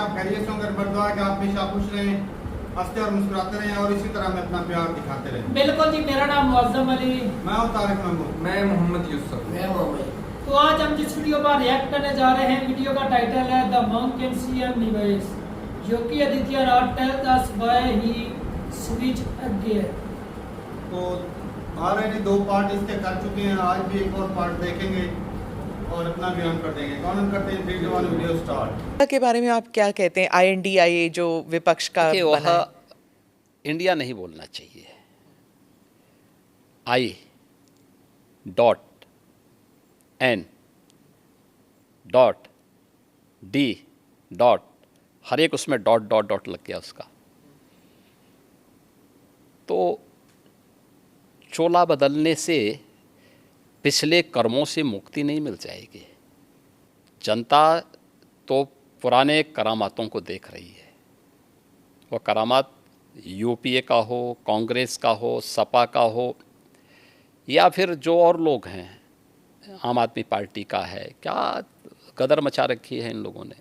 आप खैरियत से होंगे, बरदुआ कि आप हमेशा खुश रहें, हंसते और मुस्कुराते रहें और इसी तरह में अपना प्यार दिखाते रहें। बिल्कुल जी, मेरा नाम मुअज्जम अली, मैं हूँ तारिक महमूद, मैं मोहम्मद यूसुफ, मैं मोहम्मद। तो आज हम जिस वीडियो पर रिएक्ट करने जा रहे हैं, वीडियो का टाइटल है the monk can C M device, Yogi Adityanath tells us why he switch again. तो ऑलरेडी 2 पार्ट इसके कर चुके हैं, आज भी एक और पार्ट देखेंगे और अपना बयान कर देंगे। कौन करते हैं 3 2 1 वीडियो स्टार्ट। के बारे में आप क्या कहते हैं? INDIA जो विपक्ष का बना है। इंडिया नहीं बोलना चाहिए, I.N.D. हर एक उसमें डॉट लग गया उसका। तो चोला बदलने से पिछले कर्मों से मुक्ति नहीं मिल जाएगी। जनता तो पुराने करामातों को देख रही है। वह करामात यूपीए का हो, कांग्रेस का हो, सपा का हो, या फिर जो और लोग हैं, आम आदमी पार्टी का है, क्या गदर मचा रखी है इन लोगों ने,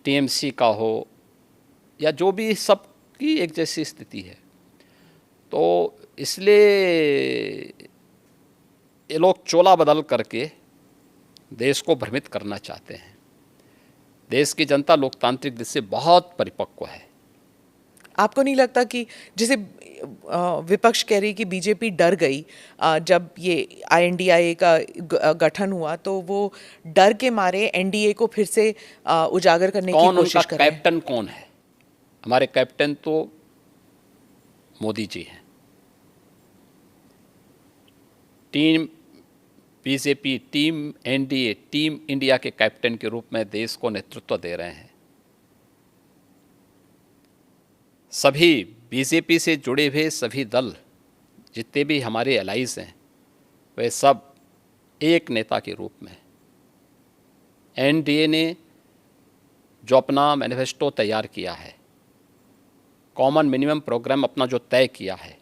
टीएमसी का हो, या जो भी, सबकी एक जैसी स्थिति है। तो इसलिए ये लोग चोला बदल करके देश को भ्रमित करना चाहते हैं। देश की जनता लोकतांत्रिक दृष्टि से बहुत परिपक्व है। आपको नहीं लगता कि जैसे विपक्ष कह रही कि बीजेपी डर गई जब ये INDIA का गठन हुआ, तो वो डर के मारे एनडीए को फिर से उजागर करने की कोशिश कर रहे हैं? कैप्टन कौन है? हमारे कैप्टन तो मोदी जी हैं। Team BJP, team NDA, team India के कैप्टन के रूप में देश को नेतृत्व दे रहे हैं। सभी बीजेपी से जुड़े हुए सभी दल, जितने भी हमारे एलाइज हैं, वे सब एक नेता के रूप में। एनडीए ने जो अपना मैनिफेस्टो तैयार किया है, कॉमन मिनिमम प्रोग्राम अपना जो तय किया है,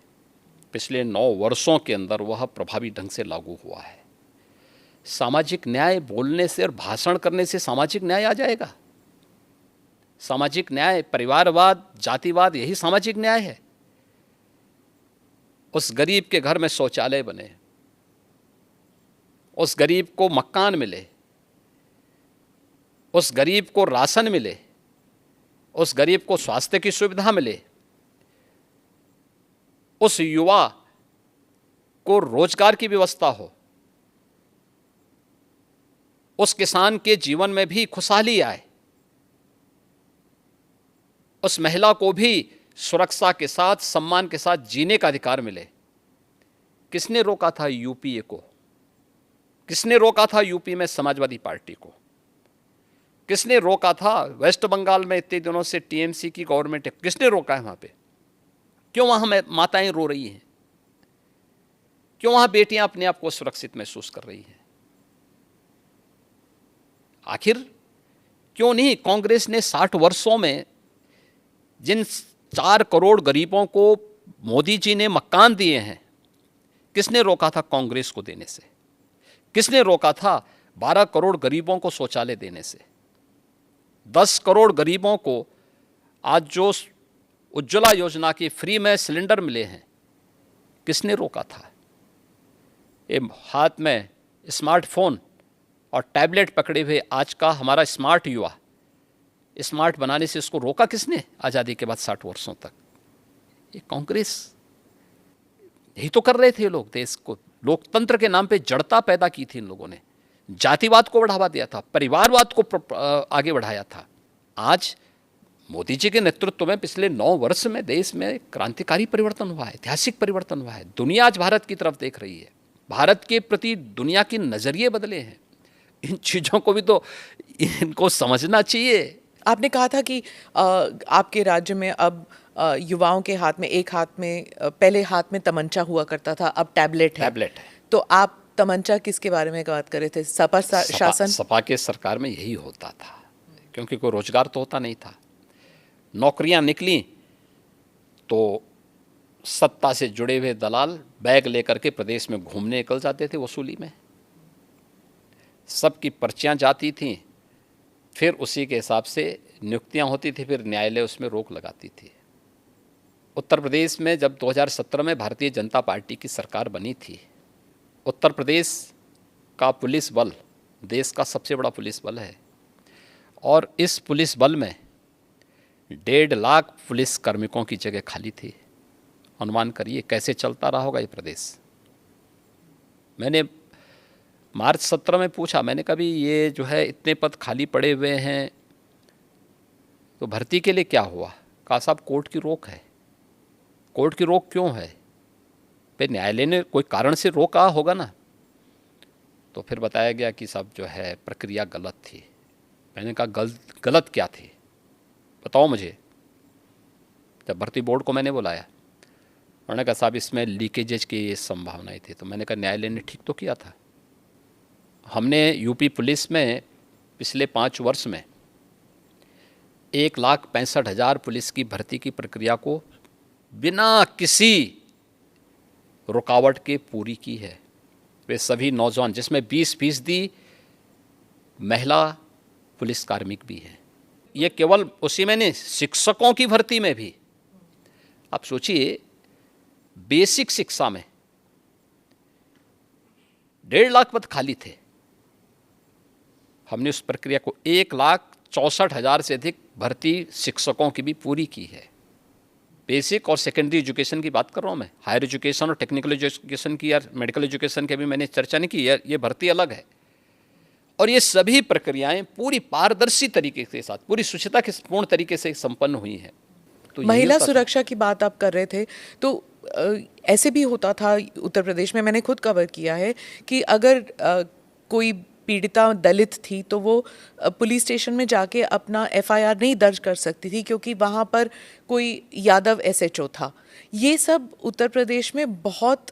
पिछले 9 वर्षों के अंदर वह प्रभावी ढंग से लागू हुआ है। सामाजिक न्याय बोलने से और भाषण करने से सामाजिक न्याय आ जाएगा? सामाजिक न्याय, परिवारवाद, जातिवाद, यही सामाजिक न्याय है। उस गरीब के घर में शौचालय बने, उस गरीब को मकान मिले, उस गरीब को राशन मिले, उस गरीब को स्वास्थ्य की सुविधा मिले, उस युवा को रोजगार की व्यवस्था हो, उस किसान के जीवन में भी खुशहाली आए, उस महिला को भी सुरक्षा के साथ, सम्मान के साथ जीने का अधिकार मिले। किसने रोका था यूपीए को? किसने रोका था यूपी में समाजवादी पार्टी को? किसने रोका था वेस्ट बंगाल में इतने दिनों से टीएमसी की गवर्नमेंट है? किसने रोका है वहां पे? क्यों वहां माताएं रो रही हैं? क्यों वहां बेटियां अपने आप को सुरक्षित महसूस कर रही हैं? आखिर क्यों नहीं कांग्रेस ने 60 वर्षों में जिन 4 करोड़ गरीबों को मोदी जी ने मकान दिए हैं, किसने रोका था कांग्रेस को देने से? किसने रोका था 12 करोड़ गरीबों को शौचालय देने से? 10 करोड़ गरीबों को आज जो उज्ज्वला योजना की फ्री में सिलेंडर मिले हैं, किसने रोका था? ये हाथ में स्मार्टफोन और टैबलेट पकड़े हुए आज का हमारा स्मार्ट युवा, स्मार्ट बनाने से इसको रोका किसने आज़ादी के बाद 60 वर्षों तक? ये कांग्रेस। यही तो कर रहे थे लोग। देश को लोकतंत्र के नाम पे जड़ता पैदा की थी इन लोगों ने, जातिवाद को बढ़ावा दिया था, परिवारवाद को आगे बढ़ाया था। आज मोदी जी के नेतृत्व में पिछले 9 वर्ष में देश में क्रांतिकारी परिवर्तन हुआ है, ऐतिहासिक परिवर्तन हुआ है। दुनिया आज भारत की तरफ देख रही है, भारत के प्रति दुनिया के नज़रिए बदले हैं। इन चीज़ों को भी तो इनको समझना चाहिए। आपने कहा था कि आपके राज्य में अब युवाओं के हाथ में, एक हाथ में, पहले हाथ में तमंचा हुआ करता था, अब टैबलेट है। तो आप तमंचा किसके बारे में बात कर रहे थे? सपा शासन? सपा के सरकार में यही होता था, क्योंकि कोई रोजगार तो होता नहीं था। नौकरियां निकली तो सत्ता से जुड़े हुए दलाल बैग लेकर के प्रदेश में घूमने निकल जाते थे वसूली में। सबकी पर्चियां जाती थीं, फिर उसी के हिसाब से नियुक्तियां होती थी, फिर न्यायालय उसमें रोक लगाती थी। उत्तर प्रदेश में जब 2017 में भारतीय जनता पार्टी की सरकार बनी थी, उत्तर प्रदेश का पुलिस बल देश का सबसे बड़ा पुलिस बल है, और इस पुलिस बल में 1.5 लाख पुलिस कार्मिकों की जगह खाली थी। अनुमान करिए कैसे चलता रहा होगा ये प्रदेश। मैंने मार्च 17 में पूछा, मैंने कहा भी ये जो है इतने पद खाली पड़े हुए हैं तो भर्ती के लिए क्या हुआ? कहा साहब कोर्ट की रोक है। कोर्ट की रोक क्यों है? फिर न्यायालय ने कोई कारण से रोका होगा ना। तो फिर बताया गया कि साहब जो है प्रक्रिया गलत थी। मैंने कहा गलत क्या थी बताओ मुझे। जब भर्ती बोर्ड को मैंने बुलाया, उन्होंने कहा साहब इसमें लीकेजेज की संभावनाएं थी। तो मैंने कहा न्यायालय ने ठीक तो किया था। हमने यूपी पुलिस में पिछले 5 वर्ष में 1,65,000 पुलिस की भर्ती की प्रक्रिया को बिना किसी रुकावट के पूरी की है। वे सभी नौजवान, जिसमें 20% महिला पुलिस कार्मिक भी हैं। ये केवल उसी में नहीं, शिक्षकों की भर्ती में भी। आप सोचिए, बेसिक शिक्षा में 1.5 लाख पद खाली थे। हमने उस प्रक्रिया को 1,64,000 से अधिक भर्ती शिक्षकों की भी पूरी की है। बेसिक और सेकेंडरी एजुकेशन की बात कर रहा हूँ मैं। हायर एजुकेशन और टेक्निकल एजुकेशन की या मेडिकल एजुकेशन की अभी मैंने चर्चा नहीं की, ये भर्ती अलग है। और ये सभी प्रक्रियाएं पूरी पारदर्शी तरीके के साथ, पूरी शुचिता के पूर्ण तरीके से संपन्न हुई हैं। तो महिला सुरक्षा की बात आप कर रहे थे, तो ऐसे भी होता था उत्तर प्रदेश में, मैंने खुद कवर किया है कि अगर कोई पीड़िता दलित थी तो वो पुलिस स्टेशन में जाके अपना एफआईआर नहीं दर्ज कर सकती थी क्योंकि वहाँ पर कोई यादव एसएचओ था। ये सब उत्तर प्रदेश में बहुत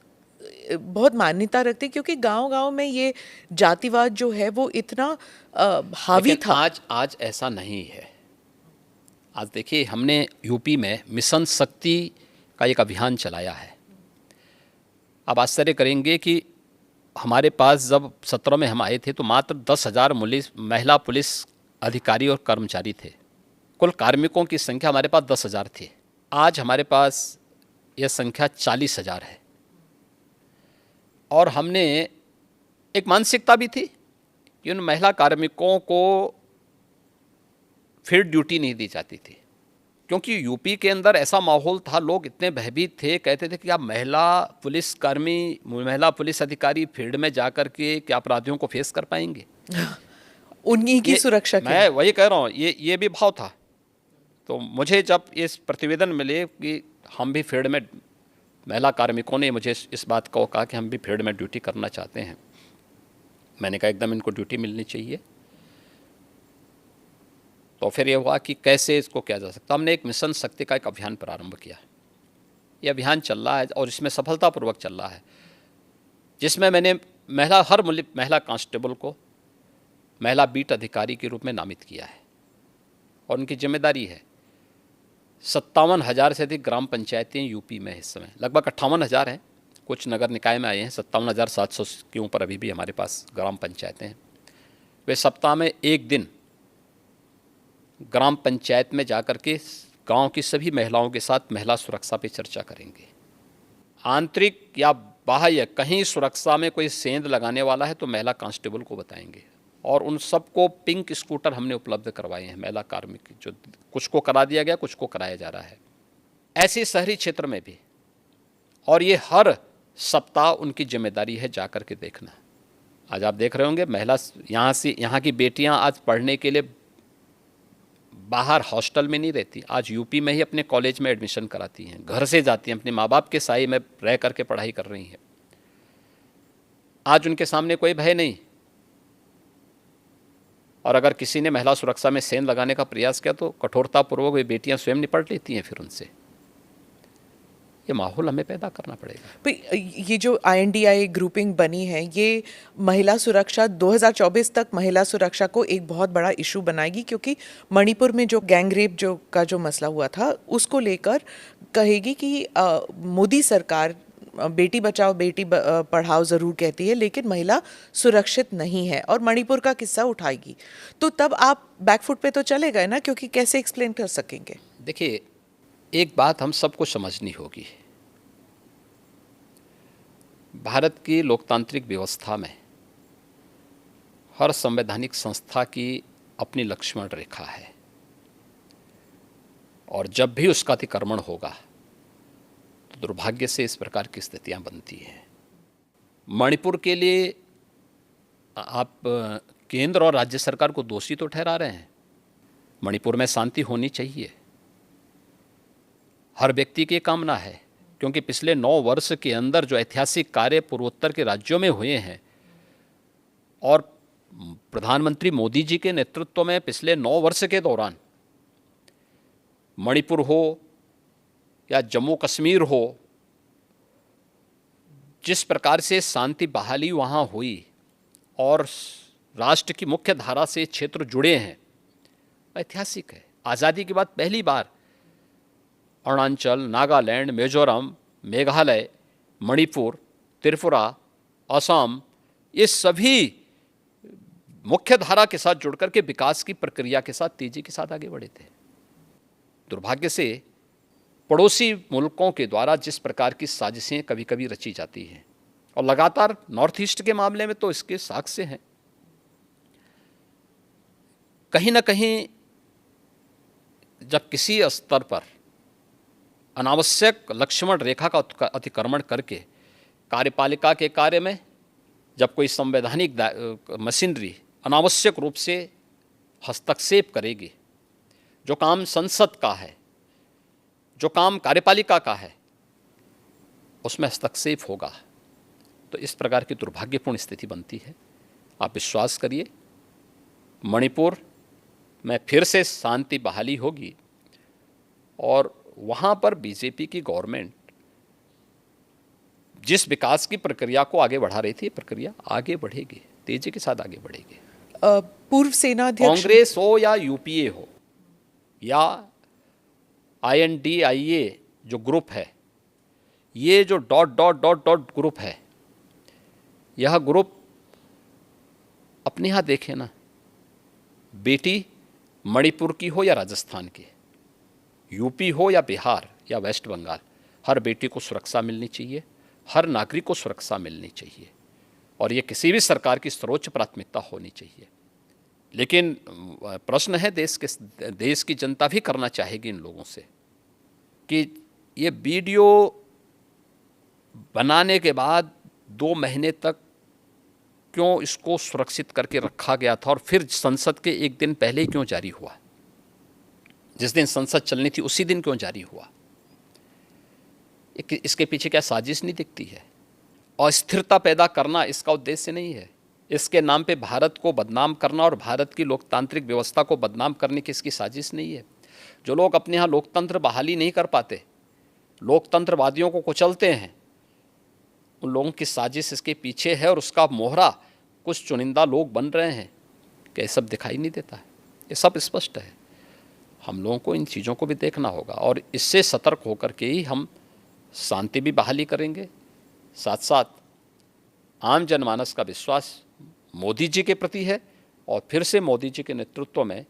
मान्यता रखती, क्योंकि गांव-गांव में ये जातिवाद जो है वो इतना हावी था। आज ऐसा नहीं है। आज देखिए, हमने यूपी में मिशन शक्ति का एक अभियान चलाया है। आप आश्चर्य करेंगे कि हमारे पास जब 17 में हम आए थे तो मात्र 10,000 महिला पुलिस अधिकारी और कर्मचारी थे। कुल कार्मिकों की संख्या हमारे पास 10,000 थी। आज हमारे पास यह संख्या 40,000 है। और हमने एक मानसिकता भी थी कि उन महिला कार्मिकों को फिर ड्यूटी नहीं दी जाती थी, क्योंकि यूपी के अंदर ऐसा माहौल था, लोग इतने भयभीत थे, कहते थे कि आप महिला पुलिसकर्मी, महिला पुलिस अधिकारी फील्ड में जाकर के क्या अपराधियों को फेस कर पाएंगे? उन्हीं की सुरक्षा की। मैं वही कह रहा हूँ, ये भी भाव था। तो मुझे जब इस प्रतिवेदन मिले कि हम भी फील्ड में, महिला कार्मिकों ने मुझे इस बात को कहा कि हम भी फील्ड में ड्यूटी करना चाहते हैं, मैंने कहा एकदम इनको ड्यूटी मिलनी चाहिए। तो फिर ये हुआ कि कैसे इसको किया जा सकता। हमने एक मिशन शक्ति का एक अभियान प्रारंभ किया। ये अभियान चल रहा है और इसमें सफलतापूर्वक चल रहा है, जिसमें मैंने हर महिला कांस्टेबल को महिला बीट अधिकारी के रूप में नामित किया है। और उनकी जिम्मेदारी है 57,000 से अधिक ग्राम पंचायतें यूपी में इस समय, लगभग 58,000 हैं, कुछ नगर निकाय में आए हैं, 57,700 के ऊपर अभी भी हमारे पास ग्राम पंचायतें हैं। वे सप्ताह में एक दिन ग्राम पंचायत में जाकर के गांव की सभी महिलाओं के साथ महिला सुरक्षा पे चर्चा करेंगे। आंतरिक या बाह्य कहीं सुरक्षा में कोई सेंध लगाने वाला है तो महिला कांस्टेबल को बताएंगे। और उन सबको पिंक स्कूटर हमने उपलब्ध करवाए हैं महिला कार्मिक, जो कुछ को करा दिया गया, कुछ को कराया जा रहा है। ऐसे शहरी क्षेत्र में भी। और ये हर सप्ताह उनकी जिम्मेदारी है जाकर के देखना। आज आप देख रहे होंगे महिला यहाँ की बेटियाँ आज पढ़ने के लिए बाहर हॉस्टल में नहीं रहती, आज यूपी में ही अपने कॉलेज में एडमिशन कराती हैं, घर से जाती हैं, अपने माँ बाप के साए में रह करके पढ़ाई कर रही हैं। आज उनके सामने कोई भय नहीं। और अगर किसी ने महिला सुरक्षा में सेंध लगाने का प्रयास किया तो कठोरतापूर्वक वे बेटियां स्वयं निपट लेती हैं फिर उनसे। ये माहौल हमें पैदा करना पड़ेगा। ये जो INDI ग्रुपिंग बनी है, ये महिला सुरक्षा 2024 तक महिला सुरक्षा को एक बहुत बड़ा इशू बनाएगी, क्योंकि मणिपुर में जो गैंग रेप का जो मसला हुआ था उसको लेकर कहेगी कि मोदी सरकार बेटी बचाओ बेटी पढ़ाओ ज़रूर कहती है, लेकिन महिला सुरक्षित नहीं है और मणिपुर का किस्सा उठाएगी, तो तब आप बैकफुट पे तो चले गए ना, क्योंकि कैसे एक्सप्लेन कर सकेंगे? देखिए, एक बात हम सबको समझनी होगी, भारत की लोकतांत्रिक व्यवस्था में हर संवैधानिक संस्था की अपनी लक्ष्मण रेखा है, और जब भी उसका अतिक्रमण होगा तो दुर्भाग्य से इस प्रकार की स्थितियां बनती हैं। मणिपुर के लिए आप केंद्र और राज्य सरकार को दोषी तो ठहरा रहे हैं। मणिपुर में शांति होनी चाहिए, हर व्यक्ति की कामना है, क्योंकि पिछले 9 वर्ष के अंदर जो ऐतिहासिक कार्य पूर्वोत्तर के राज्यों में हुए हैं और प्रधानमंत्री मोदी जी के नेतृत्व में पिछले 9 वर्ष के दौरान मणिपुर हो या जम्मू कश्मीर हो, जिस प्रकार से शांति बहाली वहाँ हुई और राष्ट्र की मुख्य धारा से क्षेत्र जुड़े हैं, ऐतिहासिक है। आज़ादी के बाद पहली बार अरुणाचल, नागालैंड, मिजोरम, मेघालय, मणिपुर, त्रिपुरा, असम, ये सभी मुख्य धारा के साथ जुड़कर के विकास की प्रक्रिया के साथ तेजी के साथ आगे बढ़े थे। दुर्भाग्य से पड़ोसी मुल्कों के द्वारा जिस प्रकार की साजिशें कभी कभी रची जाती हैं, और लगातार नॉर्थ ईस्ट के मामले में तो इसके साक्ष्य हैं, कहीं ना कहीं जब किसी स्तर पर अनावश्यक लक्ष्मण रेखा का अतिक्रमण करके कार्यपालिका के कार्य में जब कोई संवैधानिक मशीनरी अनावश्यक रूप से हस्तक्षेप करेगी, जो काम संसद का है, जो काम कार्यपालिका का है, उसमें हस्तक्षेप होगा, तो इस प्रकार की दुर्भाग्यपूर्ण स्थिति बनती है। आप विश्वास करिए, मणिपुर में फिर से शांति बहाली होगी और वहाँ पर बीजेपी की गवर्नमेंट जिस विकास की प्रक्रिया को आगे बढ़ा रही थी, प्रक्रिया आगे बढ़ेगी, तेजी के साथ आगे बढ़ेगी। पूर्व सेनाध्यक्ष कांग्रेस हो या यूपीए हो या INDIA जो ग्रुप है, ये जो ... ग्रुप है, यह ग्रुप अपने यहाँ देखें ना, बेटी मणिपुर की हो या राजस्थान की, यूपी हो या बिहार या वेस्ट बंगाल, हर बेटी को सुरक्षा मिलनी चाहिए, हर नागरिक को सुरक्षा मिलनी चाहिए, और ये किसी भी सरकार की सर्वोच्च प्राथमिकता होनी चाहिए। लेकिन प्रश्न है, देश की जनता भी करना चाहेगी इन लोगों से कि ये वीडियो बनाने के बाद 2 महीने तक क्यों इसको सुरक्षित करके रखा गया था और फिर संसद के एक दिन पहले ही क्यों जारी हुआ, जिस दिन संसद चलनी थी उसी दिन क्यों जारी हुआ? इसके पीछे क्या साजिश नहीं दिखती है? अस्थिरता पैदा करना इसका उद्देश्य नहीं है। इसके नाम पे भारत को बदनाम करना और भारत की लोकतांत्रिक व्यवस्था को बदनाम करने की इसकी साजिश नहीं है। जो लोग अपने यहाँ लोकतंत्र बहाली नहीं कर पाते, लोकतंत्रवादियों को कुचलते हैं, उन लोगों की साजिश इसके पीछे है और उसका मोहरा कुछ चुनिंदा लोग बन रहे हैं। क्या ये सब दिखाई नहीं देता है? ये सब स्पष्ट है। हम लोगों को इन चीज़ों को भी देखना होगा और इससे सतर्क होकर के ही हम शांति भी बहाली करेंगे। साथ साथ आम जनमानस का विश्वास मोदी जी के प्रति है और फिर से मोदी जी के नेतृत्व में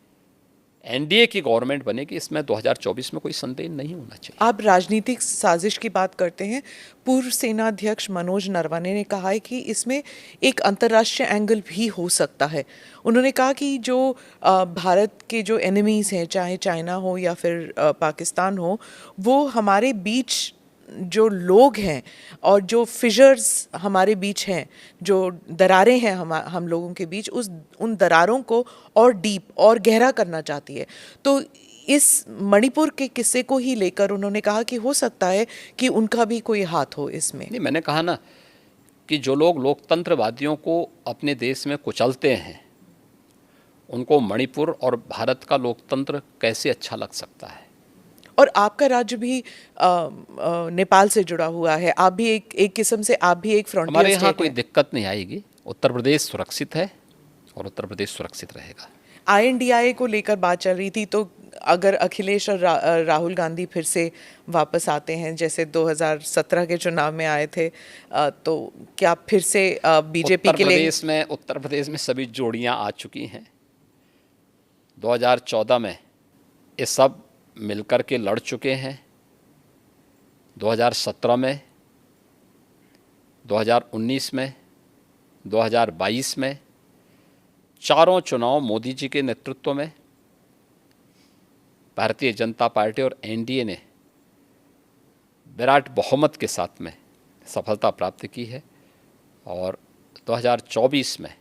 NDA की गवर्नमेंट बनेगी, इसमें 2024 में कोई संदेह नहीं होना चाहिए। आप राजनीतिक साजिश की बात करते हैं। पूर्व सेनाध्यक्ष मनोज नरवणे ने कहा है कि इसमें एक अंतर्राष्ट्रीय एंगल भी हो सकता है। उन्होंने कहा कि जो भारत के जो एनिमीज़ हैं, चाहे चाइना हो या फिर पाकिस्तान हो, वो हमारे बीच जो लोग हैं और जो फिशर्स हमारे बीच हैं, जो दरारें हैं हम लोगों के बीच, उन दरारों को और डीप और गहरा करना चाहती है। तो इस मणिपुर के किस्से को ही लेकर उन्होंने कहा कि हो सकता है कि उनका भी कोई हाथ हो इसमें। नहीं, मैंने कहा ना कि जो लोग लोकतंत्रवादियों को अपने देश में कुचलते हैं, उनको मणिपुर और भारत का लोकतंत्र कैसे अच्छा लग सकता है? और आपका राज्य भी नेपाल से जुड़ा हुआ है, आप भी एक किस्म से आप भी एक फ्रंटियर हमारे यहाँ स्टेट कोई है। दिक्कत नहीं आएगी। उत्तर प्रदेश सुरक्षित है और उत्तर प्रदेश सुरक्षित रहेगा। INDIA को लेकर बात चल रही थी, तो अगर अखिलेश और राहुल गांधी फिर से वापस आते हैं जैसे 2017 के चुनाव में आए थे, तो क्या फिर से बीजेपी के लिए उत्तर प्रदेश में सभी जोड़ियां आ चुकी हैं। 2014 में ये सब मिलकर के लड़ चुके हैं, 2017 में, 2019 में, 2022 में, चारों चुनाव मोदी जी के नेतृत्व में भारतीय जनता पार्टी और एनडीए ने विराट बहुमत के साथ में सफलता प्राप्त की है। और 2024 में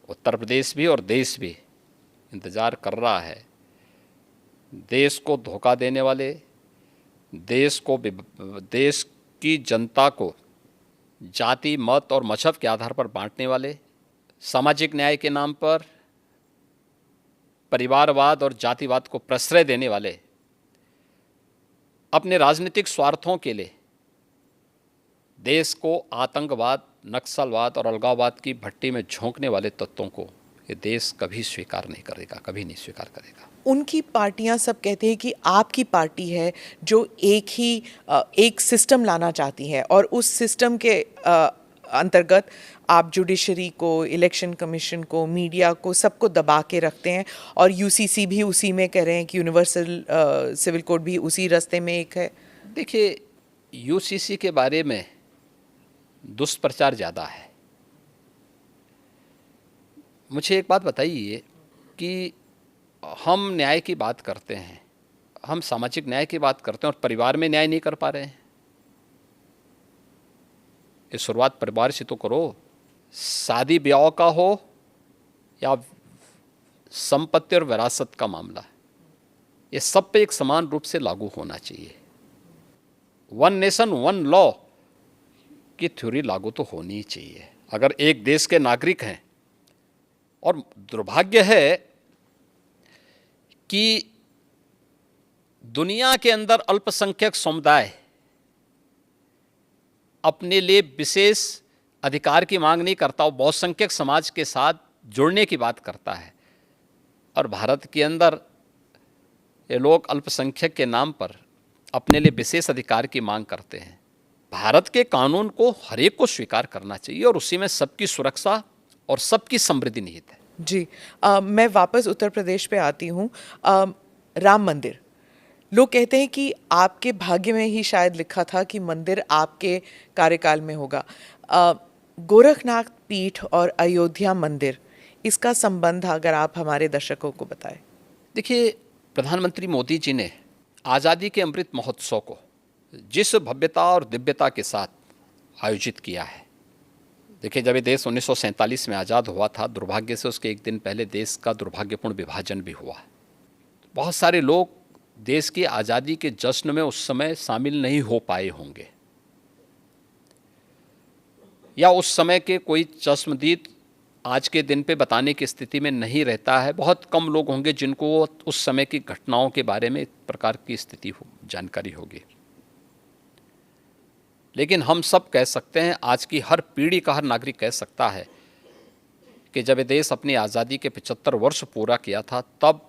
उत्तर प्रदेश भी और देश भी इंतज़ार कर रहा है। देश को धोखा देने वाले, देश की जनता को जाति, मत और मजहब के आधार पर बांटने वाले, सामाजिक न्याय के नाम पर परिवारवाद और जातिवाद को प्रश्रय देने वाले, अपने राजनीतिक स्वार्थों के लिए देश को आतंकवाद, नक्सलवाद और अलगाववाद की भट्टी में झोंकने वाले तत्वों को ये देश कभी स्वीकार नहीं करेगा, कभी नहीं स्वीकार करेगा। उनकी पार्टियां सब कहते हैं कि आपकी पार्टी है जो एक सिस्टम लाना चाहती है और उस सिस्टम के अंतर्गत आप जुडिशरी को, इलेक्शन कमीशन को, मीडिया को, सबको दबा के रखते हैं। और यूसीसी भी उसी में कह रहे हैं कि यूनिवर्सल सिविल कोड भी उसी रास्ते में एक है। देखिए, यूसीसी के बारे में दुष्प्रचार ज़्यादा है। मुझे एक बात बताइए कि हम न्याय की बात करते हैं, हम सामाजिक न्याय की बात करते हैं और परिवार में न्याय नहीं कर पा रहे हैं। ये शुरुआत परिवार से तो करो। शादी ब्याह का हो या संपत्ति और विरासत का मामला, ये सब पे एक समान रूप से लागू होना चाहिए। वन नेशन वन लॉ की थ्योरी लागू तो होनी ही चाहिए अगर एक देश के नागरिक हैं। और दुर्भाग्य है कि दुनिया के अंदर अल्पसंख्यक समुदाय अपने लिए विशेष अधिकार की मांग नहीं करता, वो बहुसंख्यक समाज के साथ जुड़ने की बात करता है। और भारत के अंदर ये लोग अल्पसंख्यक के नाम पर अपने लिए विशेष अधिकार की मांग करते हैं। भारत के कानून को हर एक को स्वीकार करना चाहिए और उसी में सबकी सुरक्षा और सबकी समृद्धि निहित है। जी, मैं वापस उत्तर प्रदेश पे आती हूँ। राम मंदिर, लोग कहते हैं कि आपके भाग्य में ही शायद लिखा था कि मंदिर आपके कार्यकाल में होगा। गोरखनाथ पीठ और अयोध्या मंदिर, इसका संबंध अगर आप हमारे दर्शकों को बताएं। देखिए, प्रधानमंत्री मोदी जी ने आज़ादी के अमृत महोत्सव को जिस भव्यता और दिव्यता के साथ आयोजित किया है, देखिए, जब ये देश 1947 में आज़ाद हुआ था, दुर्भाग्य से उसके एक दिन पहले देश का दुर्भाग्यपूर्ण विभाजन भी हुआ। बहुत सारे लोग देश की आज़ादी के जश्न में उस समय शामिल नहीं हो पाए होंगे, या उस समय के कोई चश्मदीद आज के दिन पे बताने की स्थिति में नहीं रहता है। बहुत कम लोग होंगे जिनको उस समय की घटनाओं के बारे में इस प्रकार की स्थिति जानकारी होगी। लेकिन हम सब कह सकते हैं, आज की हर पीढ़ी का हर नागरिक कह सकता है कि जब ये देश अपनी आज़ादी के 75 वर्ष पूरा किया था, तब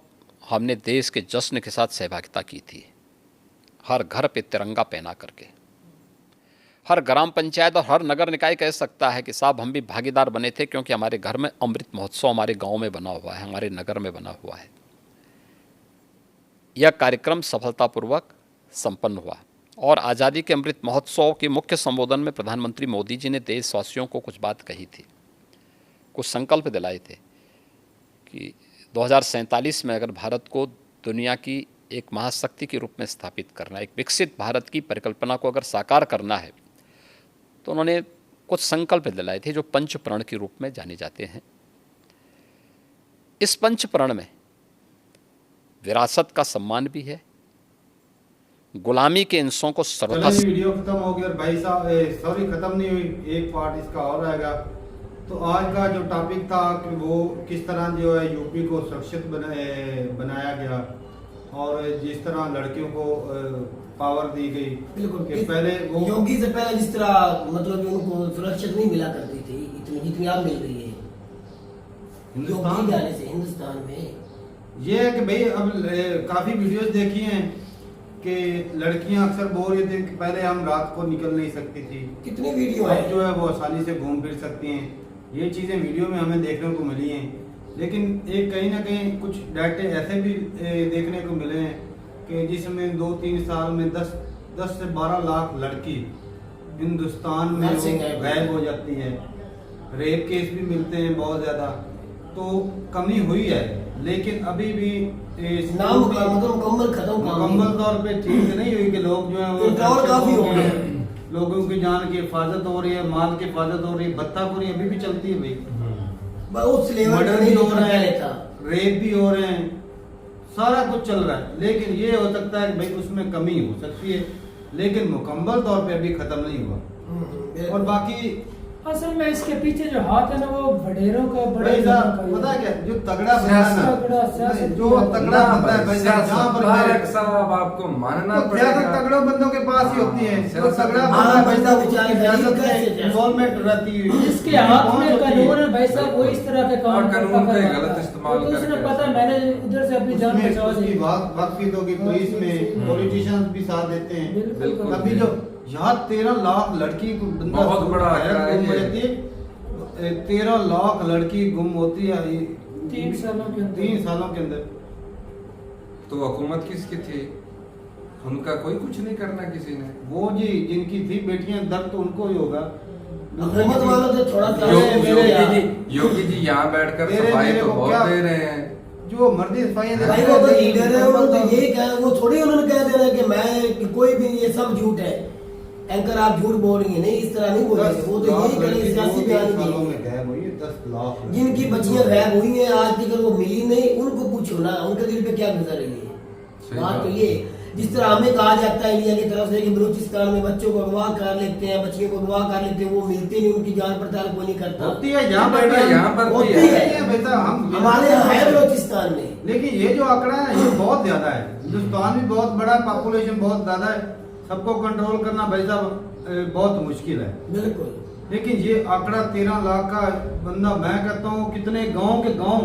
हमने देश के जश्न के साथ सहभागिता की थी। हर घर पे तिरंगा पहना करके, हर ग्राम पंचायत और हर नगर निकाय कह सकता है कि साहब हम भी भागीदार बने थे, क्योंकि हमारे घर में अमृत महोत्सव हमारे गांव में बना हुआ है, हमारे नगर में बना हुआ है। यह कार्यक्रम सफलतापूर्वक संपन्न हुआ और आज़ादी के अमृत महोत्सव के मुख्य संबोधन में प्रधानमंत्री मोदी जी ने देशवासियों को कुछ बात कही थी, कुछ संकल्प दिलाए थे कि 2047 में अगर भारत को दुनिया की एक महाशक्ति के रूप में स्थापित करना, एक विकसित भारत की परिकल्पना को अगर साकार करना है, तो उन्होंने कुछ संकल्प दिलाए थे जो पंच प्रण के रूप में जाने जाते हैं। इस पंच प्रण में विरासत का सम्मान भी है, गुलामी के इंसों को सर्वथा। वीडियो खत्म हो गया और भाई साहब सॉरी खत्म नहीं हुई, एक पार्ट इसका और रहेगा। तो आज का जो टॉपिक था कि वो किस तरह जो है यूपी को सुरक्षित बनाया गया और जिस तरह लड़कियों को पावर दी गई। बिल्कुल, कि पहले वो योगी से पहले जिस तरह मतलब उनको सुरक्षित नहीं मिला करती थी इतनी जितनी आप मिल रही है, योगी के आने से हिंदुस्तान में ये है कि भाई अब काफ़ी वीडियोस देखी हैं कि लड़कियां अक्सर बोल रही थी कि पहले हम रात को निकल नहीं सकती थी, कितनी वीडियो अब है जो है वो आसानी से घूम फिर सकती हैं। ये चीज़ें वीडियो में हमें देखने को मिली हैं, लेकिन एक कहीं ना कहीं कुछ डाटे ऐसे भी देखने को मिले हैं कि जिसमें 2-3 साल में 10 से 12 लाख लड़की हिंदुस्तान में वो गायब हो जाती है। रेप केस भी मिलते हैं बहुत ज़्यादा, तो कमी हुई है, लेकिन अभी भी नाम मुकम्मल खत्म मुकम्मल तौर पे ठीक नहीं हुई कि लोग जो है वो कंट्रोल काफी हो गया है। लोगों की जान की हिफाजत हो रही है, माल की हिफाजत हो रही है, भत्ताखोरी अभी भी चलती है भाई, उस लेवल मर्डर पे भी नहीं हो रहे लेता। हैं, रेप भी हो रहे हैं, सारा कुछ चल रहा है। लेकिन ये हो सकता है कि भाई उसमें कमी हो सकती है, लेकिन मुकम्मल तौर पे अभी खत्म नहीं हुआ। और बाकी असल में इसके पीछे जो हाथ है ना वो वडेरों का बड़ा भाई ज़्यादा साहब का ही पता है है। क्या, जो तगड़ा बंदा है ना, तगड़ा सियासत जो तगड़ा बंदा है भाई साहब, जहाँ पर तारक साहब आपको मानना तो पड़ेगा। सियासत तगड़ों बंदों के पास ही होती है। जो सियासत तगड़ा में- बंदा हाँ, भाई साहब बंदा उसकी विचार सियासत कैसे में इन्वॉल्वमेंट रहती है, जिसके हाथ पहुंच में होती है। कानून है भाई साहब वो इस तरह के काम और कानून करता का है। गलत इस्तेमाल तो उसने करके पता मैंने उधर से अपनी जान उसमें बचा उसकी ली। वाकफियत होगी पुलिस में, पॉलिटिशियंस भी साथ देते हैं। बिल्कुल अभी जो यहाँ 13 लाख लड़की को बंदा बहुत बड़ा आंकड़ा है गुम हो ये। जाती है, 13 लाख लड़की गुम होती है 3 सालों के अंदर। 3 सालों के अंदर। तो हुकूमत किसकी थी? उनका कोई कुछ नहीं करना किसी ने। वो जी जिनकी थी बेटियां, दर्द तो उनको ही होगा। हुकूमत वालों से थोड़ा सा योगी जी यहाँ बैठकर मेरे- सफाई मेरे तो को बहुत क्या- दे रहे हैं। जो मर्जी सफाइयां देते भाई हैं, वो तो लेकिन लीडर है, उन्होंने तो मुकम्मल यही कहा, वो थोड़ी उन्होंने कह देना कि मैं कि कोई भी ये सब झूठ है, एंकर आप झूठ बोल रही है, नहीं इस तरह नहीं बोलेंगे। वो तो यही करेंगे, सियासी बयान सालों देंगे। में गायब हुई है 10 लाख लड़की। जिनकी बच्चियां गायब हुई हैं आज तक अगर वो मिली नहीं, उनको पूछो ना उनके दिल पे क्या गुजर रही है। सही बात तो बात। ये जिस तरह हमें कहा जाता है इंडिया की तरफ से कि बलूचिस्तान में बच्चों को अगवा कर लेते हैं, बच्चियों को अगवा कर लेते हैं, वो मिलते नहीं, उनकी जान पड़ताल कोई नहीं करता। होती है यहाँ पर भी, यहाँ पर भी होती है। है। बेटा हम हमारे यहाँ है बलूचिस्तान में। लेकिन ये जो आंकड़ा है ये बहुत ज्यादा है। हिंदुस्तान भी बहुत बड़ा, पॉपुलेशन बहुत ज्यादा है, सबको कंट्रोल करना भाई साहब बहुत मुश्किल है। बिल्कुल लेकिन ये आंकड़ा 13 लाख का बंदा, मैं कहता हूँ कितने गांव के गांव,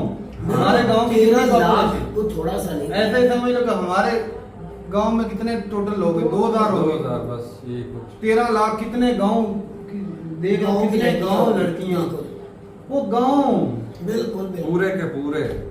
हमारे गांव की 13 कितनी लाख population? तो थोड़ा सा नहीं। ऐसे ही समझ लो कि हमारे गांव में कितने टोटल लोग हैं, 2000 हो 2000 गए। बस ये कुछ। 13 लाख कितने गांव देख लो, गाँव की कितने गांव लड़कियां, लड़कियां, बिल्कुल। वो गांव बिल्कुल बिल्कुल। पूरे के पूरे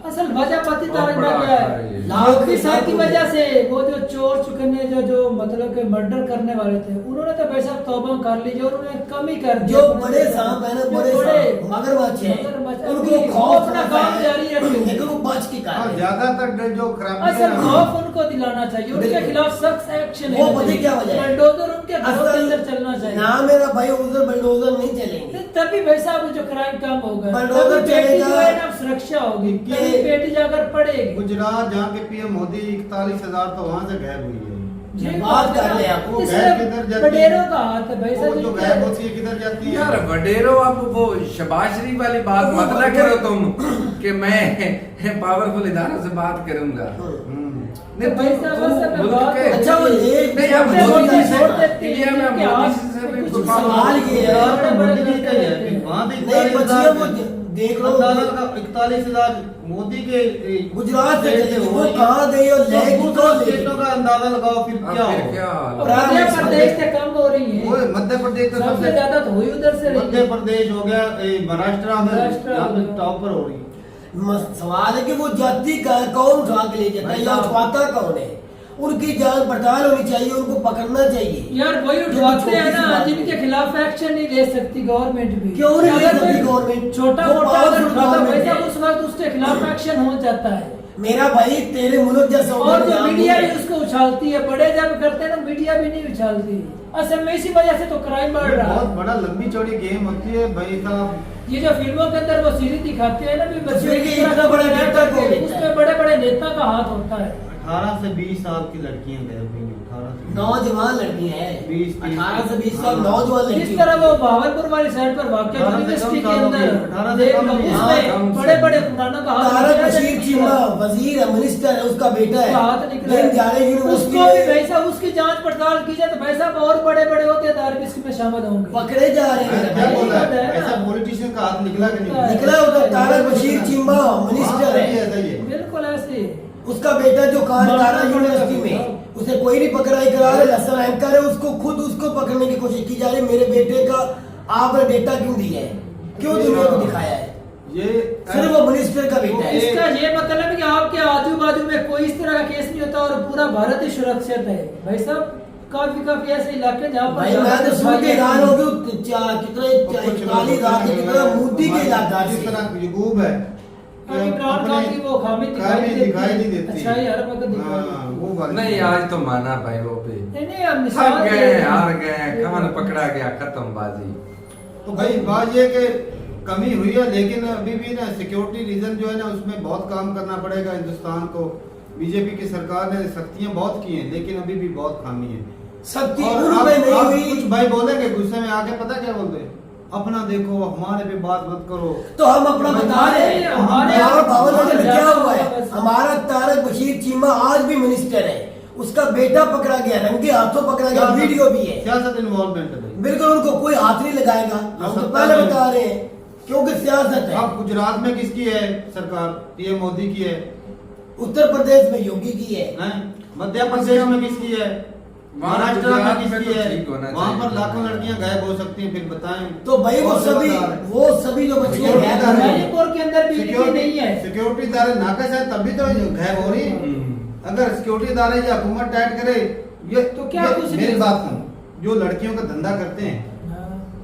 असल वजह पति बहुत तारक बड़ा में क्या आंकड़ा है ये। है, लाख योगी साहब की लाखों वजह से वो जो चोर चुकने जो मतलब के मर्डर करने वाले थे, उन्होंने तो वैसा तौबा कर ली, जो उन्होंने कम ही कर दिया। जो बड़े सांप है ना, जो बड़े सांप, मगरमच्छ है, मगरमच्छ, उनको वो खौफ अपना रहता काम है, जारी रखेंगे। लेकिन वो बच के और कर रहे हैं। ज्यादातर जो खराबी असल खौफ उनको दिलाना चाहिए, उनके बिल्कुल। खिलाफ सख्त एक्शन वो पता क्या वजह है? बलडोजर उनके घरों के असल अंदर चलना चाहिए। ना मेरा भाई उधर बलडोजर नहीं चलेंगे। तभी वैसा वो जो क्राइम कम होगा, बलडोजर तभी बेटी चलेगा। जो है ना सुरक्षा होगी, तभी बेटी जाकर पढ़ेगी। गुजरात जहाँ के पीएम मोदी 41,000 तो वहाँ से गायब हुई है। ये बात कर ले आप। वो इसमें गायब किधर जाती है? बडेरों का हाथ है भाई वो साहब, जो जिनके- गायब होती है किधर जाती है? यार वडेरो, आप वो शबाशरी वाली बात मत ना करो तुम कि मैं पावरफुल इदारों से बात करूंगा। नहीं भाई साहब, असल में मुल्क बात- के- अच्छा वो ये नहीं, अब छोटे मोदी मोटे जी से- छोड़ देते हैं, इंडिया में इनके मोदी हाथ जी से में भी कुछ कुछ सवाल ये है, यार, तो मोदी जी का ही है कि वहाँ भी नहीं बच्चियों को देख लो, 41,000 मोदी के गुजरात से स्टेट चली, हो वो रही है। कहाँ गई और तो लेगी दूसरे कहाँ लेगी? स्टेटों का अंदाजा लगाओ फिर अब क्या फिर होगा? क्या अब हाल? मध्य प्रदेश से कम हो रही वो है, मध्य प्रदेश तो सबसे ज्यादा तो हुई उधर से रही मध्य है। प्रदेश हो गया, महाराष्ट्र में महाराष्ट्र यहाँ पे हो गया। टॉप पर हो रही है। सवाल है कि वो जाति का कौन उठा के ले जाता है या उठवाता कौन है? उनकी जांच पड़ताल होनी चाहिए, उनको पकड़ना चाहिए। यार वही ये तो उठवाते हैं छोटी सी ना बात है। जिनके खिलाफ एक्शन नहीं ले सकती गवर्नमेंट भी। क्यों नहीं ले अगर सकती कोई गवर्नमेंट? छोटा वो मोटा powerful अगर उठाता government वैसा है। उस वक्त उसके खिलाफ एक्शन हो जाता है। मेरा भाई तेरे मुल्क जैसा और जो निजाम मीडिया नहीं भी है। उसको उछालती है, बड़े जब करते हैं ना मीडिया भी नहीं उछालती। असल में इसी वजह से तो क्राइम बढ़ ये रहा बहुत है। बड़ा लंबी चौड़ी गेम होती है भाई साहब। ये जो फिल्मों के अंदर वो सीरीज दिखाते हैं ना भी बच्चों फिर की ये तरह इतना बड़ा से नेता कौन करके, लेता है? उसमें बड़े बड़े नेता का हाथ होता है। 18 से 20 साल की लड़कियां गए हुई हैं, 18 से नौजवान लड़की है, 20 18 से 20 साल हाँ। नौजवान लड़की। किस तरह वो भावलपुर वाली साइड पर वाकई 18 से यूनिवर्सिटी कम के सालों अंदर की, 18 से देख कम लो की। उसमें हाँ, बड़े बड़े पुराना का हाथ तारक निकला बशीर है, चीमा वजीर है, मिनिस्टर है, उसका बेटा है, उसका हाथ निकला लेकिन जाले है। यूनिवर्सिटी उसको भी में भाई साहब उसकी जांच पड़ताल की जाए तो भाई साहब और बड़े बड़े होतेदार भी इसमें शामिल होंगे। पकड़े जा रहे क्या हैं। भाई, बोला है? है ना? ऐसा पॉलिटिशियन का हाथ निकला कि नहीं निकला उधर तारक बशीर चीमा मिनिस्टर हाँ, है, ऐसा ही है। बिल्कुल ऐसे उसका बेटा जो कानकारा मारना यूनिवर्सिटी पड़ेगा। में, उसे कोई नहीं पकड़ा है, करा रहे लसन एंकर है, उसको खुद उसको पकड़ने की कोशिश की जा रही है। मेरे बेटे का आपने डेटा क्यों दिया है, क्यों दुनिया को दिखाया है? ये सिर्फ वो मिनिस्टर का बेटा है। इसका ये मतलब है कि आपके आजू बाजू में कोई इस तरह का केस नहीं होता और पूरा भारत ही सुरक्षित है भाई साहब। काफी ऐसे इलाके जहाँ पर भाई मैं तो सुन के हैरान हो गया, कितने 40 रात कितना मोदी के इलाका जिस से। तरह युगूब है कि इमरान खान की वो खामी दिखाई नहीं देती। अच्छा ही हर वक्त दिखाई हाँ, देती। वो वाली नहीं आज तो माना भाई वो भी नहीं अब थक मिसाल गए, दे- हार गए, कान पकड़ा गया, खत्म बाजी। तो भाई बात ये कि कमी हुई है, लेकिन अभी भी ना सिक्योरिटी रीजन जो है ना उसमें बहुत काम करना पड़ेगा हिंदुस्तान को। बीजेपी की सरकार ने सख्तियां बहुत की हैं, लेकिन अभी भी बहुत खामी है। शक्ति और उन आप- पे नहीं आप हुई। कुछ भाई बोलेंगे गुस्से में आके, पता क्या बोलते हैं, अपना देखो हमारे पे बात मत करो। तो हम अपना बता रहे हैं, हमारे- हमारा भावनगर में क्या हुआ है? बस। हमारा तारक बशीर चीमा आज भी मिनिस्टर है, उसका बेटा पकड़ा गया, रंगे हाथों पकड़ा गया, वीडियो भी है। सियासत इन्वॉल्वमेंट है भाई। बिल्कुल उनको कोई हाथ नहीं लगाएगा, हम तो सत्ता पहले में- बता रहे हैं, क्योंकि सियासत है। अब गुजरात में किसकी है सरकार? पीएम मोदी की है, उत्तर प्रदेश में योगी की है, हैं? मध्य प्रदेश में किसकी है? महाराष्ट्र में गुजरात में किसकी तो है? ठीक होना वहाँ पर चाहिए। लाखों लड़कियां गायब हो सकती हैं, फिर बताएं। तो भाई और से बता रहे हैं। वो सभी जो बच्चियां सिक्योरिटी गायब दार हो है। रही हैं, मणिपुर के अंदर भी इनकी नहीं है। सिक्योरिटी इदारे नाकस है तभी तो गायब हो रही है। अगर सिक्योरिटी इदारे या हुकूमत टाइट करे, ये तो क्या ये कुछ मेरी नहीं- बात सुन, जो लड़कियों का धंधा करते हैं,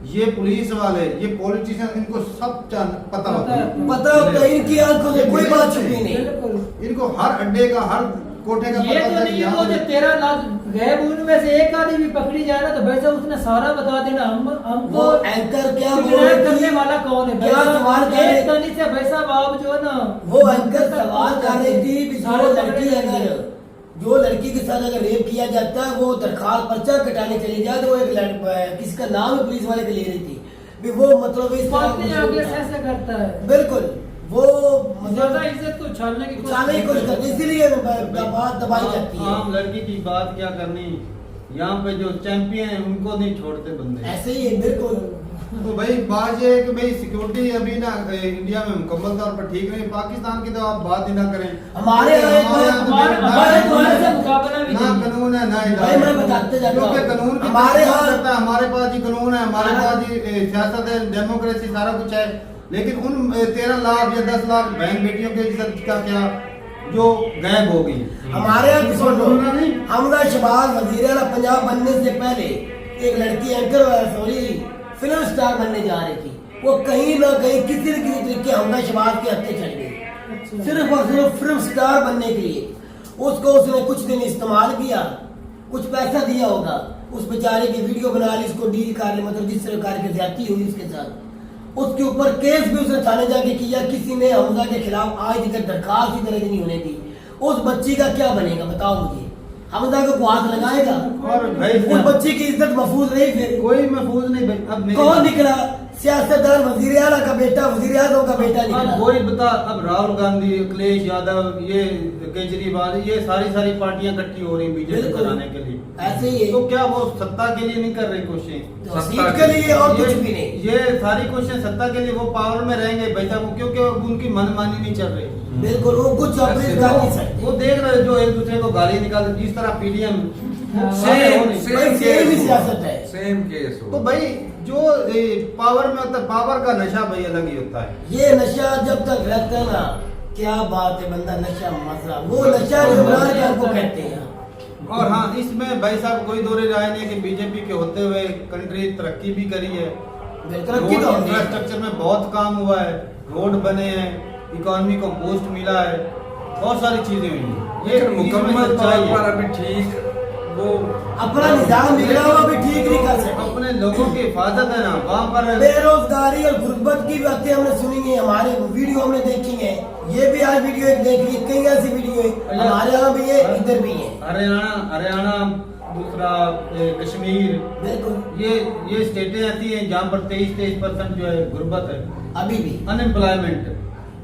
ये पुलिस वाले, ये पॉलिटिशियन, इनको सब पता होता है। पता होता है, इनकी आंखों से कोई बात छुपी नहीं। बिल्कुल इनको हर अड्डे का, हर कोठे का ये पता तो होता है कि नहीं यहाँ वो जो पे- 13 लाख गैब उनमें से एक आदमी भी पकड़ी जाए ना तो भाई साहब उसने सारा बता देना। हमको वो एंकर क्या बोल किडनैप रही करने थी? वाला कौन है? क्या सवाल कर रही एक तनी से भाई साहब आप जो है ना वो एंकर सवाल कर रही थी कि सारे जो पकड़े लड़की जाएंगे। अगर जो लड़की के साथ अगर रेप किया जाता है, वो दरखास्त पर्चा कटाने चली जाए, तो वो एक किसका नाम है पुलिस वाले के ले रही थी भी वो मतलब इस बात नहीं आगे तरह ऐसे करता है। बिल्कुल वो ज्यादा मतलब इज्जत को उछालने की उछालने की कोशिश करती है, इसीलिए बात दबाई जाती है। आम लड़की की बात क्या करनी, यहाँ पे जो चैंपियन है उनको नहीं छोड़ते बंदे। ऐसे ही है बिल्कुल। तो भाई बात ये है कि भाई सिक्योरिटी अभी ना इंडिया में मुकम्मल तौर पर ठीक नहीं। पाकिस्तान की तो आप बात ही ना करें। हमारे यहाँ एक बार- तो हमारे से मुकाबला भी ना नहीं। कानून है ना भाई मैं बताते जाता हूँ। क्योंकि कानून की हमारे तरफ यहाँ- करता है, हमारे पास ही कानून है, हमारे पास ही सियासत है, डेमोक्रेसी सारा कुछ है। लेकिन उन 13 लाख या 10 लाख बहन बेटियों के इज्जत का क्या जो गायब हो गई। हमारे यहाँ भी सुन लो, बोलना नहीं। हमदा शहबाज वजीर आला पंजाब बनने से पहले एक लड़की एंकर सॉरी फिल्म स्टार बनने जा रही थी। वो कहीं ना कहीं किसी न किसी तरीके हमदा शहबाज के हत्थे चढ़ गई, सिर्फ और सिर्फ फिल्म स्टार बनने के लिए। उसको उसने कुछ दिन इस्तेमाल किया, कुछ पैसा दिया होगा, उस बेचारे की वीडियो बना ली, उसको डील कर ली, मतलब जिस प्रकार की ज्यादती हुई उसके साथ, उसके ऊपर केस भी उसने थाने जाके किया। किसी ने हमजा के खिलाफ आज तक दरखास्त ही दर्ज नहीं होने दी। उस बच्ची का क्या बनेगा बताओ मुझे? हमजा को हाथ लगाएगा? और भाई उस बच्ची की इज्जत महफूज नहीं, फिर कोई महफूज नहीं भाई। अब मेरी कौन बात- निकला? सियासतदान वजीर आला का बेटा, वजीर आजम का बेटा निकला। अब वही बता, अब राहुल गांधी, अखिलेश यादव, ये केजरीवाल, ये सारी पार्टियां इकट्ठी हो रही हैं बीजेपी बिल्कुल। बनाने के लिए। ऐसे ही है। तो क्या वो सत्ता के लिए नहीं कर रही कोशिश? तो सीट के लिए और कुछ भी नहीं। ये सारी कोशिश सत्ता के लिए, वो पावर में रहेंगे बेटा वो, क्योंकि अब उनकी मनमानी नहीं चल रही। बिल्कुल वो कुछ अपने कर नहीं सकते। वो देख रहे हो जो एक दूसरे को गाली निकाल, जिस तरह पीडीएम सेम भाई, सेम ही सियासत है। सेम केस हो। तो भाई जो पावर में होता है, पावर का नशा भाई अलग ही होता है। ये नशा जब तक रहता है ना, क्या बात है, बंदा नशा मसला, वो नशा इमरान खान को कहते हैं। और हाँ, इसमें भाई साहब कोई दो राय नहीं कि बीजेपी के होते हुए कंट्री तरक्की भी करी है। तरक्की तो होती है। इंफ्रास्ट्रक्चर में बहुत काम हुआ है, रोड बने हैं, इकोनॉमी को बूस्ट मिला है, बहुत सारी चीजें हुई हैं। ये मुकम्मल इसमें तौर सच्चाई पर है। अभी ठीक वो अपना निजाम बिगड़ा हुआ भी ठीक नहीं कर सकते। अपने लोगों की हिफाजत है ना वहाँ पर। बेरोजगारी और गुर्बत की बातें हमने सुनी है, हमारे वीडियो हमने देखी है, ये भी आज वीडियो एक देख ली, कई ऐसी वीडियो है हमारे यहाँ भी है, इधर भी है। हरियाणा दूसरा कश्मीर, बिल्कुल ये स्टेटें ऐसी हैं जहाँ पर 23% जो है गुर्बत है, अभी भी अनएम्प्लॉयमेंट।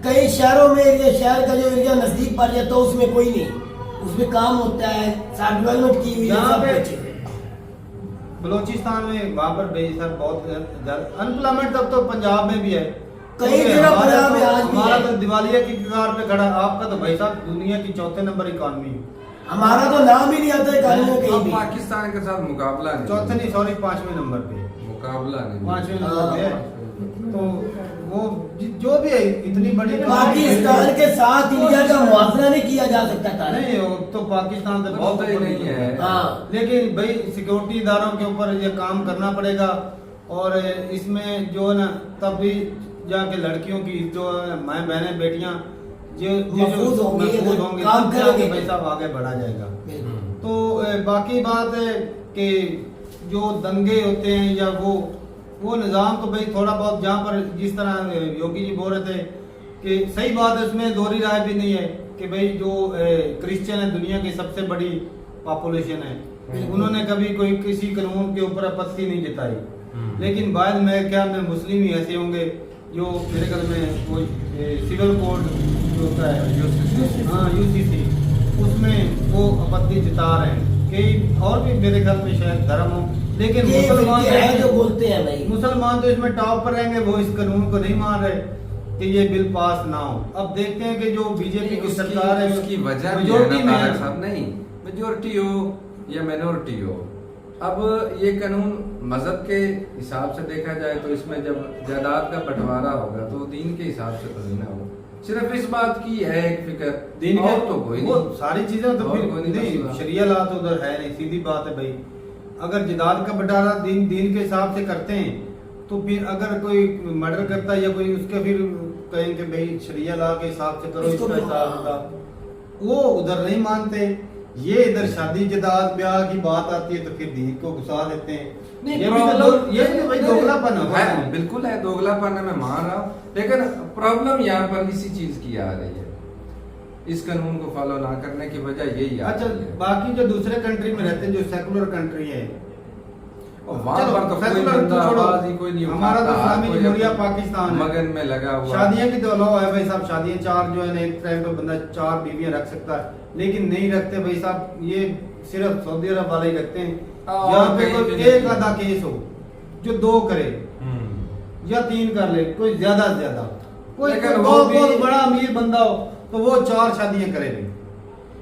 कई शहरों में शहर का जो एरिया नजदीक पड़ जाता है उसमें कोई नहीं, उसमें काम होता है, साथ डेवलपमेंट की हुई है, यहाँ सब पे कुछ है। बलोचिस्तान में वहाँ पर बेशक बहुत ज्यादा अनएम्प्लॉयमेंट, तब तो पंजाब में भी है, कई जगह पंजाब में आज भी हमारा है। तो दिवालिया की कगार पे खड़ा, आपका तो भाई साहब दुनिया की 4थे नंबर इकॉनमी, हमारा तो नाम ही नहीं आता है कहीं में कहीं अब भी। पाकिस्तान के साथ मुकाबला नहीं, 4थे नहीं सॉरी 5वें नंबर पे, मुकाबला नहीं, 5वें नंबर पे है। तो वो जो भी है इतनी बड़ी पाकिस्तान के साथ इंडिया का मुआवजा नहीं किया जा सकता था। नहीं, वो तो पाकिस्तान से बहुत होता ही नहीं है। हाँ। लेकिन भाई सिक्योरिटी इदारों के ऊपर ये काम करना पड़ेगा, और इसमें जो है ना तब भी जाके लड़कियों की जो माए बहने बेटियां महफूज होंगी, काम तब जाके करेंगे। भाई साहब आगे बढ़ा जाएगा। बिल्कुल। तो बाकी बात है कि जो दंगे होते हैं या वो निज़ाम तो भाई थोड़ा बहुत जहाँ पर जिस तरह योगी जी बोल रहे थे कि सही बात है, उसमें दोहरी राय भी नहीं है कि भाई जो क्रिश्चियन है दुनिया की सबसे बड़ी पॉपुलेशन है, उन्होंने कभी कोई किसी कानून के ऊपर आपत्ति नहीं जताई। लेकिन बाद में क्या में मुस्लिम ही ऐसे होंगे जो मेरे ख्याल में वो सिविल कोड जो होता है हाँ यूसीसी, उसमें वो आपत्ति जता रहे हैं। कई और भी मेरे ख्याल में शायद धर्म हो, लेकिन मुसलमान है जो बोलते हैं भाई, मुसलमान तो इसमें टॉप पर रहेंगे, वो इस कानून को नहीं मान रहे कि ये बिल पास ना हो। अब देखते हैं कि जो बीजेपी की सरकार है उसकी वजह भी है मेजोरिटी ना में तारक साहब, नहीं मेजोरिटी हो या मिनोरिटी हो, अब ये कानून मजहब के हिसाब से देखा जाए तो इसमें जब जायदाद का बंटवारा होगा तो दीन के हिसाब से तो नहीं ना हो, सिर्फ इस बात की है एक फिक्र, दिन और के तो कोई वो नहीं। सारी चीजें तो और फिर कोई नहीं नहीं, मसला। शरिया ला तो उधर है नहीं, सीधी बात है भाई। अगर जिदाद का बंटारा दीन के हिसाब से करते हैं तो फिर अगर कोई मर्डर करता है या कोई उसके फिर कहेंगे भाई शरिया ला के हिसाब से करो, इसका हिसाब होगा, वो उधर नहीं मानते। ये इधर शादी जदाद ब्याह की बात आती है तो फिर दीन को घुसा देते हैं। नहीं, ये भी तो ये भी तो भाई दोगलापन है, है। बिल्कुल है, दोगलापन है, मैं मान रहा हूँ, लेकिन प्रॉब्लम यहाँ पर इसी चीज की आ रही है, इस कानून को फॉलो ना करने की वजह यही आ अच्छा, रही है। बाकी जो दूसरे कंट्री में रहते हैं जो सेकुलर कंट्री है, और वहाँ चलो, पर तो कोई secular बंदा तो छोड़ो, आवाज ही कोई नहीं हमारा तो उठाता, इस्लामी कोई जमहूरिया अपने पाकिस्तान है। मगन में लगा हुआ। शादियां की तो लॉ है भाई साहब, शादियां 4 जो है ना एक टाइम पे बंदा 4 बीवियां रख सकता है, लेकिन नहीं रखते भाई साहब, ये सिर्फ सऊदी अरब वाले ही रखते हैं। और यहाँ पे कहीं कोई भी एक नहीं। आधा केस हो जो 2 करे या 3 कर ले, कोई ज्यादा से ज्यादा, कोई लेकिन वो बहुत भी- बहुत बड़ा अमीर बंदा हो तो वो 4 शादियां करे भाई।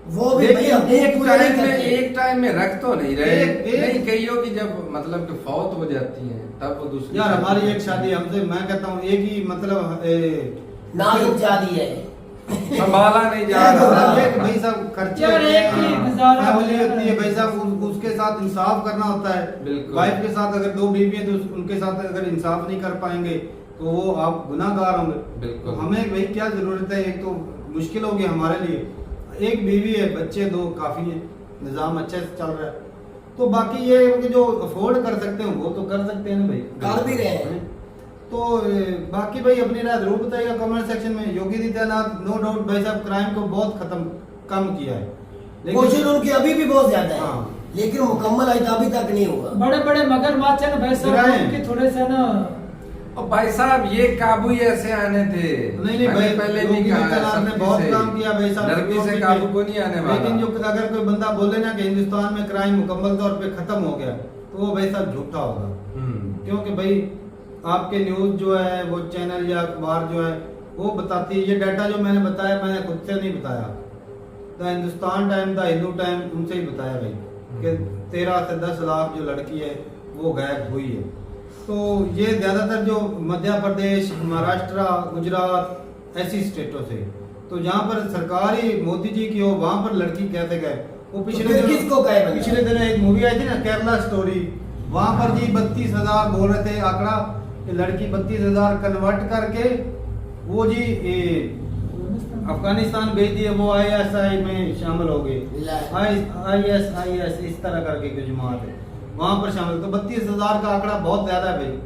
वो भी लेकिन भाई एक पूरा नहीं टाइम में करते। एक टाइम में रख तो नहीं रहे, एक- नहीं कईयों की जब मतलब कि फौत हो जाती है तब वो दूसरी यार शादी हमारी एक करते शादी हैं। हमसे, मैं कहता हूँ एक ही मतलब नाजुक शादी है। संभाला नहीं जा एक रहा। एक भाई साहब खर्चे यार, होते एक ही हैं, गुजारा फैमिली हो होती है भाई साहब, उसके साथ इंसाफ करना होता है। बिल्कुल। वाइफ के साथ अगर 2 बीवी है तो उनके साथ अगर इंसाफ नहीं कर पाएंगे तो वो आप गुनाहगार होंगे। बिल्कुल। तो हमें भाई क्या जरूरत है, एक तो मुश्किल होगी हमारे लिए, एक बीवी है, बच्चे 2 काफी है, निजाम अच्छे से चल रहा है। तो बाकी ये है कि जो अफोर्ड कर सकते हैं वो तो कर सकते हैं ना भाई, कर भी रहे हैं। तो बाकी भाई अपनी राय जरूर बताइएगा कमेंट सेक्शन में। योगी आदित्यनाथ नो डाउट भाई साहब क्राइम को बहुत कम किया है, कोशिश उनकी अभी भी बहुत ज्यादा है, हाँ। लेकिन मुकम्मल अभी तक नहीं हुआ। बड़े बड़े मगरमच्छ है ना भाई साहब, गिराए। उनके थोड़े से ना और भाई साहब ये काबू ही ऐसे आने थे, नहीं मैंने भाई, पहले योगी भी कहा आदित्यनाथ ने सख्ती बहुत से, काम किया भाई साहब, नरमी से सिक्योरिटी काबू पे। को नहीं आने वाला। लेकिन जो अगर कोई बंदा बोले ना कि हिंदुस्तान में क्राइम मुकम्मल तौर पे खत्म हो गया तो वो भाई साहब झूठा होगा। क्योंकि भाई आपके न्यूज जो है वो चैनल या अखबार जो है वो बताती है, ये डाटा जो मैंने बताया मैंने खुद से नहीं बताया, the Hindustan time, the Hindu time उनसे ही बताया भाई कि 13 से 10 लाख जो लड़की है वो गायब हुई है। तो ये ज्यादातर जो मध्य प्रदेश, महाराष्ट्र, गुजरात ऐसी स्टेटों से, तो जहाँ पर सरकारी मोदी जी की हो वहाँ पर लड़की कैसे गए। वो फिर किसको कहे बंदा? पिछले दिन एक मूवी आई थी ना केरला स्टोरी, वहाँ पर जी 32,000 बोल रहे थे आंकड़ा कि लड़की 32,000 कन्वर्ट करके वो जी अफगानिस्तान भेज दिए, वो ISI में शामिल हो गए, ला। ISIS इस तरह करके जो जमात है वहाँ पर शामिल। तो 32,000 का आंकड़ा बहुत ज्यादा है भाई।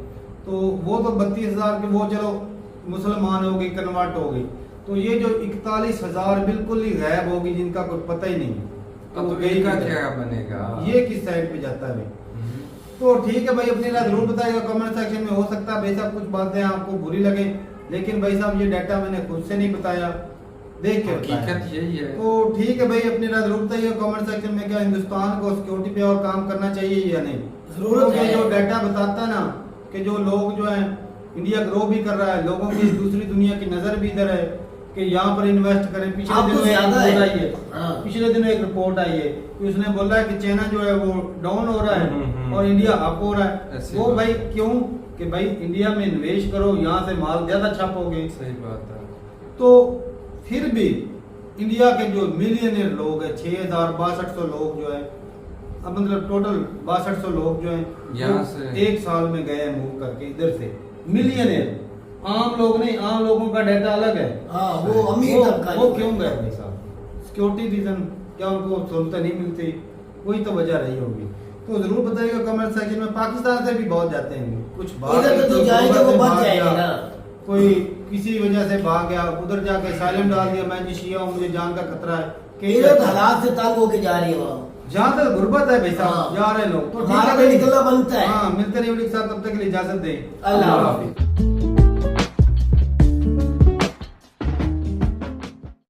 तो वो तो 32,000 के वो चलो मुसलमान हो गए, कन्वर्ट हो गई। तो ये जो 41,000 बिल्कुल ही गायब होगी, जिनका कुछ पता ही नहीं। तो गई इनका किधर? क्या बनेगा? ये किस साइड पे जाता है भाई? तो ठीक है भाई, अपनी राय जरूर बताइएगा कमेंट सेक्शन में। हो सकता है भाई साहब कुछ बातें आपको बुरी लगे, लेकिन भाई साहब ये डाटा मैंने खुद से नहीं बताया, देख के बताया। हकीकत यही है। तो ठीक है भाई, अपनी राय जरूर बताइए कमेंट सेक्शन में। क्या हिंदुस्तान को सिक्योरिटी पे और काम करना चाहिए या नहीं? जरूरत है। जो डाटा बताता है ना कि जो लोग जो है इंडिया ग्रो भी कर रहा है, लोगों की दूसरी दुनिया की नजर भी इधर है कि यहाँ पर इन्वेस्ट करें। पिछले अब तो दिनों एक ज्यादा रिपोर्ट है। आई है, हाँ। पिछले दिनों एक रिपोर्ट आई है कि उसने बोला है कि चाइना जो है वो डाउन हो रहा है और इंडिया अप हो रहा है। ऐसी वो बात। भाई क्यों? कि भाई इंडिया में निवेश करो, यहाँ से माल ज्यादा छापोगे। सही बात है। तो फिर भी इंडिया के जो मिलियनियर लोग हैं, 6,6200 लोग जो है, अब मतलब टोटल 6200 लोग जो हैं यहाँ वो से- एक साल में गए हैं मूव करके इधर से। मिलियनियर, आम लोग नहीं, आम लोगों का डाटा अलग है। हाँ, वो अमीर तबका वो जो क्यों है। गए भाई साहब? सिक्योरिटी रीजन, क्या उनको सहूलतें नहीं मिलती? वही तो वजह रही होगी। तो जरूर बताइएगा कमेंट सेक्शन में। पाकिस्तान से भी बहुत जाते हैं कुछ, इधर तो जाएंगे वो बच जाएंगे ना। कोई किसी वजह से भाग गया, उधर जाके साइलेंट डाल दिया, मैं जी शिया हूँ, मुझे जान का खतरा है। कि इधर तो हालात से तंग होके जा रही है वहाँ। जहाँ तक गुर्बत है भाई साहब, हाँ। जा रहे हैं लोग। तो ठीक हमारा है भी भाई। निकलना बनता है। हाँ, मिलते रहिए वीडियो के साथ, तब तक के लिए इजाजत दें। अल्लाह हाफिज।